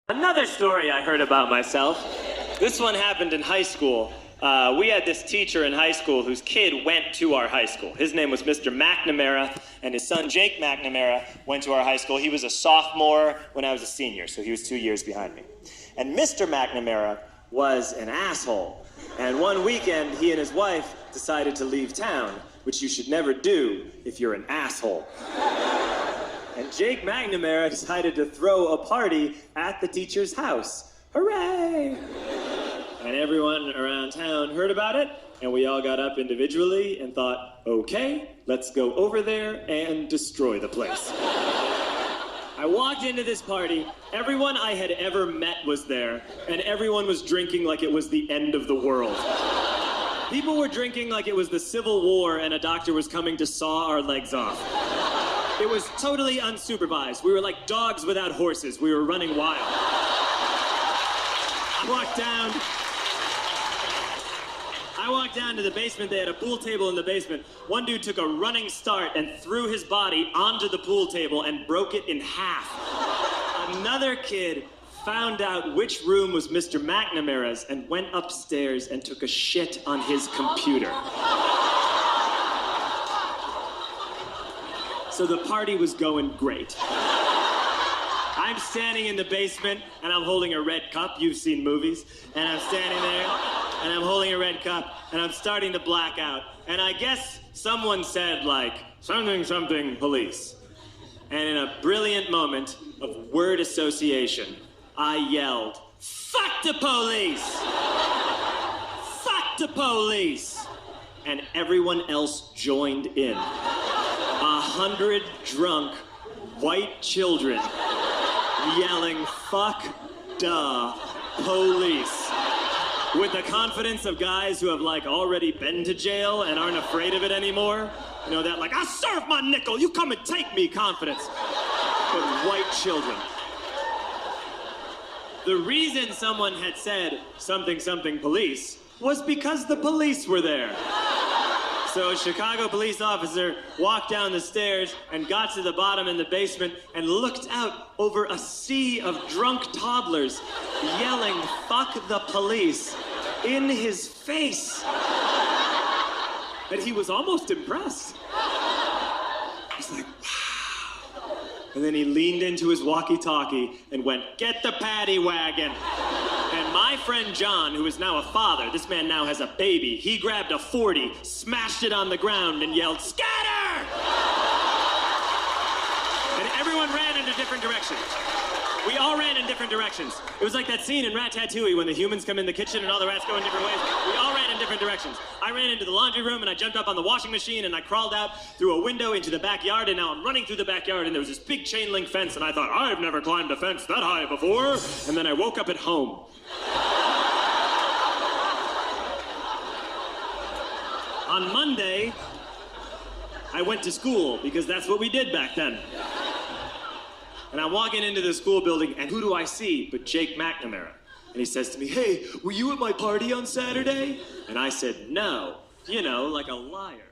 Another story I heard about myself. This one happened in high school. We had this teacher in high school whose kid went to our high school. His name was Mr. McNamara, and his son Jake McNamara went to our high school. He was a sophomore when I was a senior, so he was 2 years behind me. And Mr. McNamara was an asshole. And one weekend, he and his wife decided to leave town, which you should never do if you're an asshole. And Jake McNamara decided to throw a party at the teacher's house. Hooray! And everyone around town heard about it, and we all got up individually and thought, okay, let's go over there and destroy the place. I walked into this party, everyone I had ever met was there, and everyone was drinking like it was the end of the world. People were drinking like it was the Civil War and a doctor was coming to saw our legs off. It was totally unsupervised. We were like dogs without horses. We were running wild. I walked down to the basement. They had a pool table in the basement. One dude took a running start and threw his body onto the pool table and broke it in half. Another kid found out which room was Mr. McNamara's and went upstairs and took a shit on his computer. So the party was going great. I'm standing in the basement and I'm holding a red cup. You've seen movies. And I'm standing there and I'm holding a red cup and I'm starting to black out. And I guess someone said like, something, something, police. And in a brilliant moment of word association, I yelled, fuck the police! Fuck the police! And everyone else joined in. 100 drunk white children yelling, fuck the police. With the confidence of guys who have like already been to jail and aren't afraid of it anymore. You know, that like, I serve my nickel, you come and take me confidence. But white children. The reason someone had said something, something police was because the police were there. So a Chicago police officer walked down the stairs and got to the bottom in the basement and looked out over a sea of drunk toddlers yelling, fuck the police, in his face. And he was almost impressed. He's like, wow. And then he leaned into his walkie-talkie and went, get the paddy wagon. And my friend John, who is now a father, this man now has a baby, he grabbed a 40, smashed it on the ground, and yelled, scatter! And everyone ran into different directions. We all ran in different directions. It was like that scene in Ratatouille when the humans come in the kitchen and all the rats go in different ways. We all ran in different directions. I ran into the laundry room and I jumped up on the washing machine and I crawled out through a window into the backyard, and now I'm running through the backyard and there was this big chain link fence and I thought, I've never climbed a fence that high before. And then I woke up at home. On Monday, I went to school because that's what we did back then. And I'm walking into the school building, and who do I see but Jake McNamara? And he says to me, hey, were you at my party on Saturday? And I said, no, you know, like a liar.